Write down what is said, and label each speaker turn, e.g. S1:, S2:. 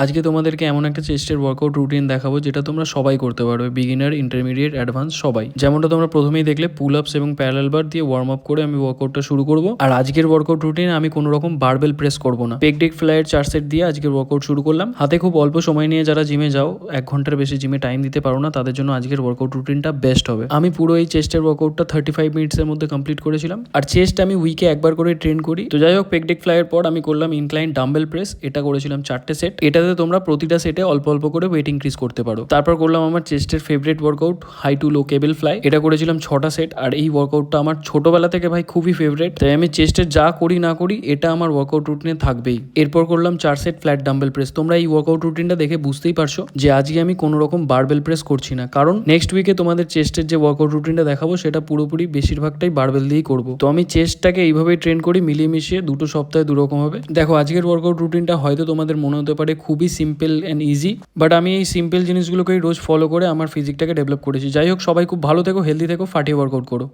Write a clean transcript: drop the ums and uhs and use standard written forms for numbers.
S1: আজকে তোমাদেরকে এমন একটা চেস্টের ওয়ার্কআউট রুটিন দেখাবো যেটা তোমরা সবাই করতে পারবে, বিগিনার, ইন্টারমিডিয়েট, অ্যাডভান্স সবাই। যেমনটা তোমরা প্রথমেই দেখলে, পুল আপস এবং প্যারালাল বার দিয়ে ওয়ার্ম আপ করে আমি ওয়ার্কআউটটা শুরু করব। আর আজকের ওয়ার্কআউট রুটিনে আমি কোনো রকম বারবেল প্রেস করব না, পেক ডেক ফ্লাইয়ের 4 সেট দিয়ে আজকের ওয়ার্কআউট শুরু করলাম। হাতে খুব অল্প সময় নিয়ে যারা জিমে যাও, 1 ঘন্টার বেশি জিমে টাইম দিতে পারো না, তাদের জন্য আজকের ওয়ার্কআউট রুটিনটা বেস্ট হবে। আমি পুরো এই চেস্টের ওয়ার্কআউটটা 35 মিনিটসের মধ্যে কমপ্লিট করেছিলাম। আর চেস্ট আমি উইকে একবার করে ট্রেন করি। তো যাই হোক, পেক ডেক ফ্লাইয়ের পর আমি করলাম ইনক্লাইন ডাম্বেল প্রেস, এটা করেছিলাম 4টে সেট। এটাতে তোমরা প্রতিটা সেটে অল্প অল্প করে ওয়েট ইনক্রিজ করতে পারো। তারপর করলাম আমার চেস্টের favourite workout, high to low cable fly, এটা করেছিলাম 6টা সেট। আর এই ওয়ার্কআউটটা আমার ছোটবেলা থেকে ভাই খুবই ফেভারিট, তাই আমি চেস্টের যা করি না করি এটা আমার ওয়ার্কআউট রুটিনে থাকবেই। এরপর করলাম 4 সেট ফ্ল্যাট ডাম্বেল প্রেস। তোমরা এই ওয়ার্কআউট রুটিনটা দেখে বুঝতেই পারছো যে আজকে আমি কোনো রকম বারবেল প্রেস করছি না, কারণ নেক্সট উইকে তোমাদের চেস্টের যে ওয়ার্কআউট রুটিনটা দেখাবো সেটা পুরোপুরি বেশিরভাগটাই বারবেল দিয়েই করবো। তো আমি চেস্টটাকে এইভাবেই ট্রেন করি, মিলিয়ে মিশিয়ে, 2 সপ্তাহে 2 রকম হবে। দেখো, আজকের ওয়ার্কআউট রুটিনটা হয়তো তোমাদের মনে হতে পারে খুবই সিম্পল অ্যান্ড ইজি, বাট আমি এই সিম্পল জিনিসগুলোকেই রোজ ফলো করে আমার ফিজিকটাকে ডেভেলপ করেছি। যাই হোক, সবাই খুব ভালো থেকো, হেলদি থেকো, ফাটিয়ে ওয়ার্কআউট করো।